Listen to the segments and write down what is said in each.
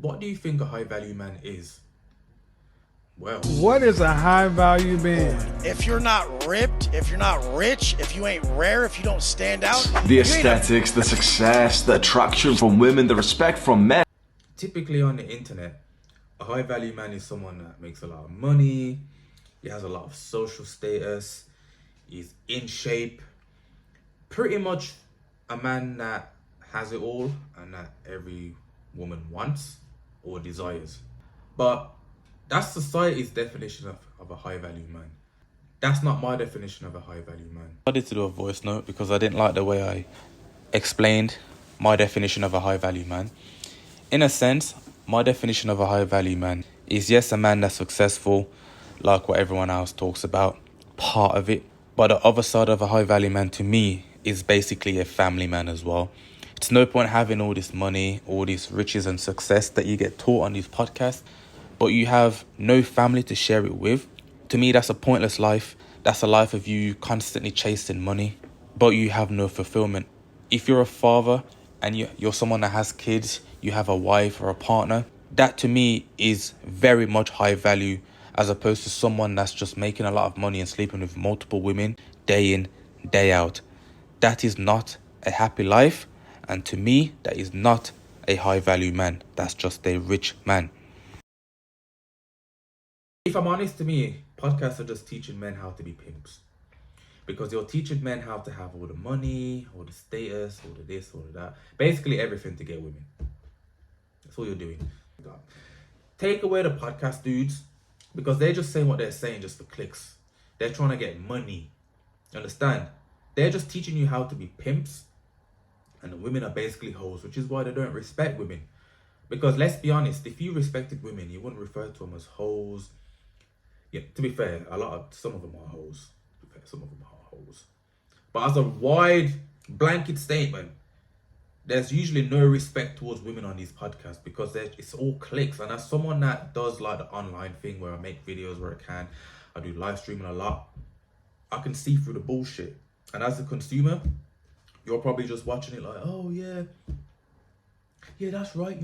What do you think a high value man is? Well, What is a high value man? If you're not ripped, if you're not rich, if you ain't rare, if you don't stand out, The aesthetics, the success, the attraction from women, the respect from men. typically on the internet, a high value man is someone that makes a lot of money, he has a lot of social status, he's in shape, pretty much a man that has it all and that every woman wants or desires. But that's society's definition of a high value man. That's not my definition of a high value man. I decided to do a voice note because I didn't like the way I explained my definition of a high value man. In a sense, my definition of a high value man is, yes, a man that's successful, like what everyone else talks about, part of it. But the other side of a high value man to me is basically a family man as well. It's no point having all this money, all these riches and success that you get taught on these podcasts, but you have no family to share it with. To me, that's a pointless life. That's a life of you constantly chasing money, but you have no fulfillment. If you're a father and you're someone that has kids, you have a wife or a partner, that to me is very much high value, as opposed to someone that's just making a lot of money and sleeping with multiple women day in, day out. That is not a happy life, and to me, that is not a high value man. That's just a rich man. If I'm honest, to me, podcasts are just teaching men how to be pimps. Because you're teaching men how to have all the money, all the status, all the this, all the that. Basically everything to get women. That's all you're doing. Take away the podcast dudes, because they're just saying what they're saying just for clicks. They're trying to get money. Understand? They're just teaching you how to be pimps. And the women are basically hoes, which is why they don't respect women. Because let's be honest, if you respected women, you wouldn't refer to them as hoes. Yeah, to be fair, some of them are hoes. To be fair, some of them are hoes. But as a wide blanket statement, there's usually no respect towards women on these podcasts because it's all clicks. And as someone that does like the online thing where I make videos where I do live streaming a lot, I can see through the bullshit. And as a consumer, you're probably just watching it like, oh yeah, that's right,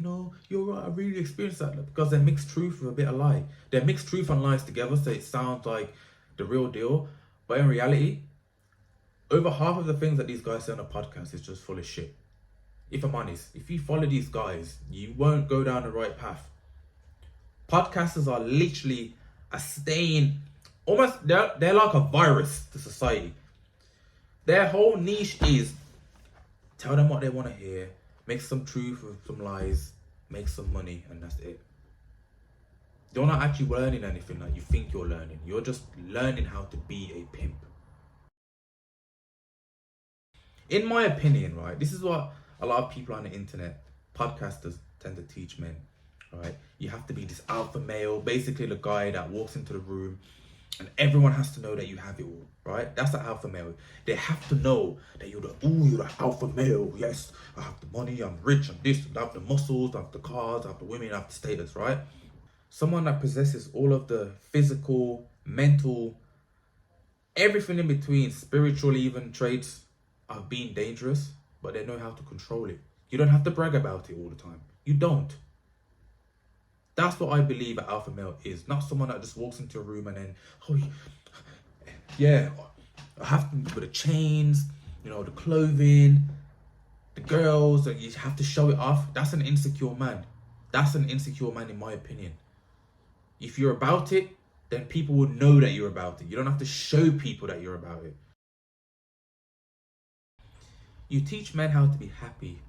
you're right, I really experienced that, because they mix truth with a bit of lie. They mix truth and lies together so it sounds like the real deal. But in reality, over half of the things that these guys say on a podcast is just full of shit. If I'm honest, if you follow these guys, you won't go down the right path. Podcasters are literally a stain, almost, they're like a virus to society. Their whole niche is tell them what they want to hear, make some truth with some lies, make some money, and that's it. You're not actually learning anything like you think you're learning. You're just learning how to be a pimp. In my opinion, right, this is what a lot of people on the internet, podcasters, tend to teach men, right? You have to be this alpha male, basically the guy that walks into the room and everyone has to know that you have it all, right? That's the alpha male. They have to know that you're the alpha male. Yes, I have the money, I'm rich, I'm this, I have the muscles, I have the cars, I have the women, I have the status, right? Someone that possesses all of the physical, mental, everything in between, spiritual even traits of being dangerous, but they know how to control it. You don't have to brag about it all the time. You don't. That's what I believe an alpha male is. Not someone that just walks into a room and then, oh, yeah, I have to, with the chains, the clothing, the girls, and you have to show it off. That's an insecure man. That's an insecure man in my opinion. If you're about it, then people will know that you're about it. You don't have to show people that you're about it. You teach men how to be happy,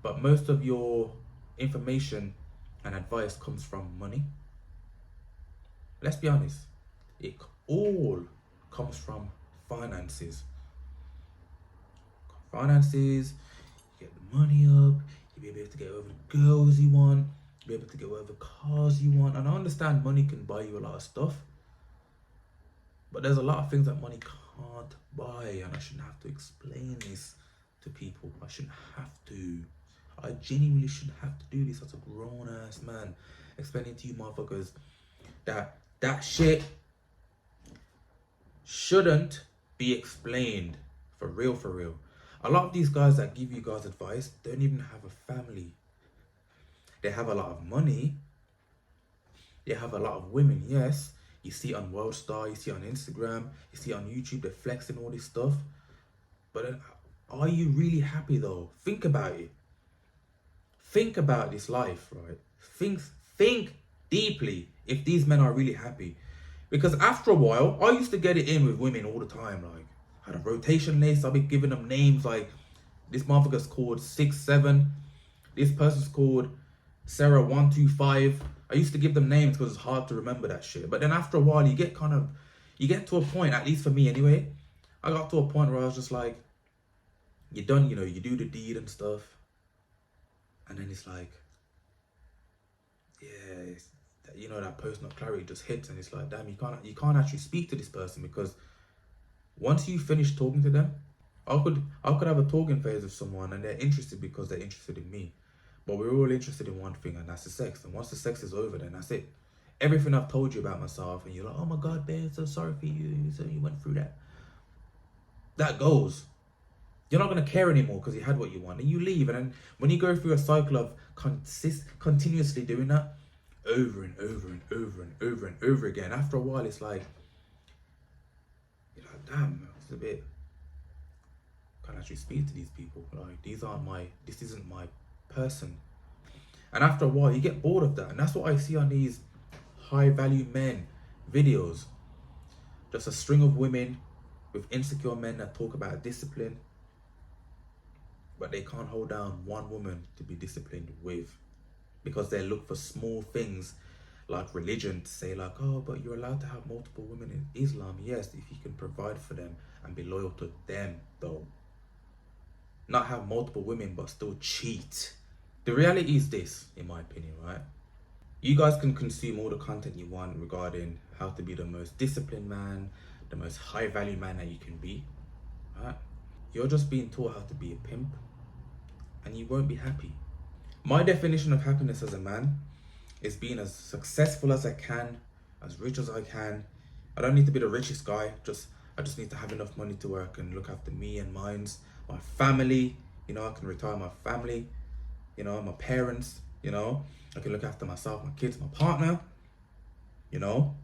but most of your information and advice comes from money. Let's be honest, it all comes from finances. Finances, you get the money up, you'll be able to get over the girls you want, you'll be able to get whatever cars you want. And I understand money can buy you a lot of stuff, but there's a lot of things that money can't buy, and I shouldn't have to explain this to people. I shouldn't have to. I genuinely shouldn't have to do this as a grown-ass man, explaining to you motherfuckers that shit shouldn't be explained. For real, for real. A lot of these guys that give you guys advice don't even have a family. They have a lot of money. They have a lot of women, yes. You see it on World Star, you see it on Instagram, you see it on YouTube, they're flexing all this stuff. But then, are you really happy though? Think about it. Think about this life, right? Think deeply if these men are really happy. Because after a while, I used to get it in with women all the time. Like, I had a rotation list, I'd be giving them names like, this motherfucker's called 6'7", this person's called Sarah 125. I used to give them names because it's hard to remember that shit. But then after a while, you get to a point, at least for me anyway, I got to a point where I was just like, you're done, you know, you do the deed and stuff. And then it's like, yeah, you know, that personal clarity just hits, and it's like, damn, you can't actually speak to this person, because once you finish talking to them, I could have a talking phase with someone and they're interested because they're interested in me. But we're all interested in one thing, and that's the sex. And once the sex is over, then that's it. Everything I've told you about myself, and you're like, oh my God, babe, so sorry for you. So you went through that. That goes. You're not going to care anymore because you had what you want. And you leave. And then when you go through a cycle of continuously doing that, over and over and over and over and over again, after a while, it's like, you're like, damn, it's a bit, can't actually speak to these people. Like, this isn't my person. And after a while, you get bored of that. And that's what I see on these high value men videos. Just a string of women with insecure men that talk about discipline, but they can't hold down one woman to be disciplined with, because they look for small things like religion to say like, oh, but you're allowed to have multiple women in Islam. Yes, if you can provide for them and be loyal to them though. Not have multiple women but still cheat. The reality is this, in my opinion, right? You guys can consume all the content you want regarding how to be the most disciplined man, the most high value man that you can be, right? You're just being taught how to be a pimp, and you won't be happy. My definition of happiness as a man is being as successful as I can, as rich as I can. I don't need to be the richest guy, I just need to have enough money to where I can look after me and mines, my family, you know, I can retire my family, you know, my parents, you know, I can look after myself, my kids, my partner, you know.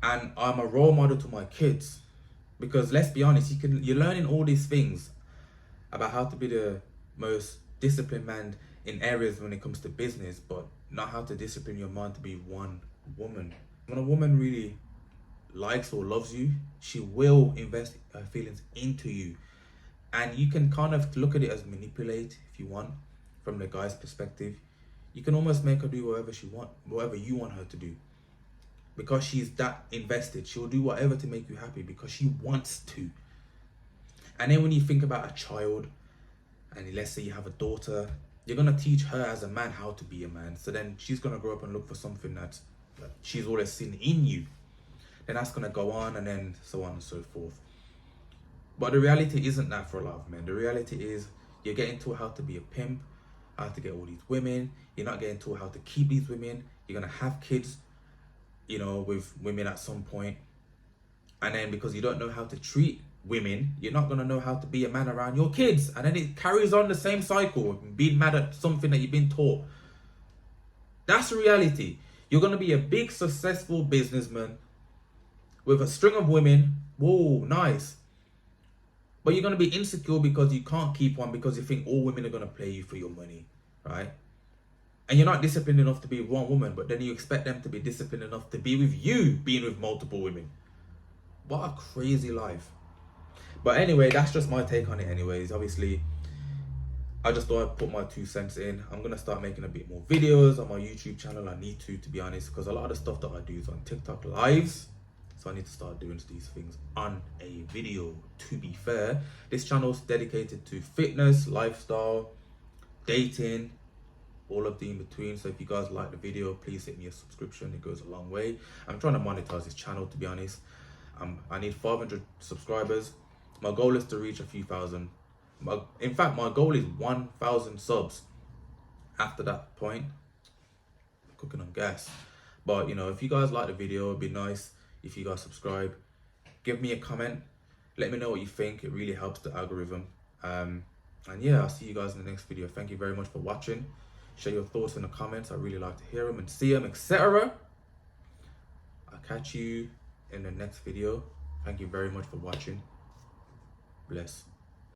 And I'm a role model to my kids, because let's be honest, you're learning all these things about how to be the most disciplined man in areas when it comes to business, but not how to discipline your mind to be one woman. When a woman really likes or loves you, she will invest her feelings into you. And you can kind of look at it as manipulate if you want, from the guy's perspective. You can almost make her do whatever you want her to do. Because she's that invested, she'll do whatever to make you happy because she wants to. And then when you think about a child, and let's say you have a daughter, you're going to teach her as a man how to be a man. So then she's going to grow up and look for something that she's always seen in you. Then that's going to go on, and then so on and so forth. But the reality isn't that for a lot of men. The reality is you're getting taught how to be a pimp, how to get all these women. You're not getting taught how to keep these women. You're going to have kids, you know, with women at some point. And then because you don't know how to treat women, you're not going to know how to be a man around your kids. And then it carries on the same cycle, being mad at something that you've been taught. That's the reality. You're going to be a big, successful businessman with a string of women. Whoa, nice. But you're going to be insecure because you can't keep one, because you think all women are going to play you for your money, right? And you're not disciplined enough to be with one woman, but then you expect them to be disciplined enough to be with you, being with multiple women. What a crazy life. But anyway, that's just my take on it anyways. Obviously, I just thought I'd put my 2 cents in. I'm going to start making a bit more videos on my YouTube channel. I need to be honest, because a lot of the stuff that I do is on TikTok lives. So I need to start doing these things on a video. To be fair, this channel is dedicated to fitness, lifestyle, dating, all of the in between. So if you guys like the video, please hit me a subscription. It goes a long way. I'm trying to monetize this channel, to be honest. I need 500 subscribers. My goal is to reach a few thousand. In fact, my goal is 1,000 subs. After that point, I'm cooking on gas. But you know, if you guys like the video, it'd be nice if you guys subscribe. Give me a comment. Let me know what you think. It really helps the algorithm. And yeah, I'll see you guys in the next video. Thank you very much for watching. Share your thoughts in the comments. I really like to hear them and see them, etc. I'll catch you in the next video. Thank you very much for watching. Bless.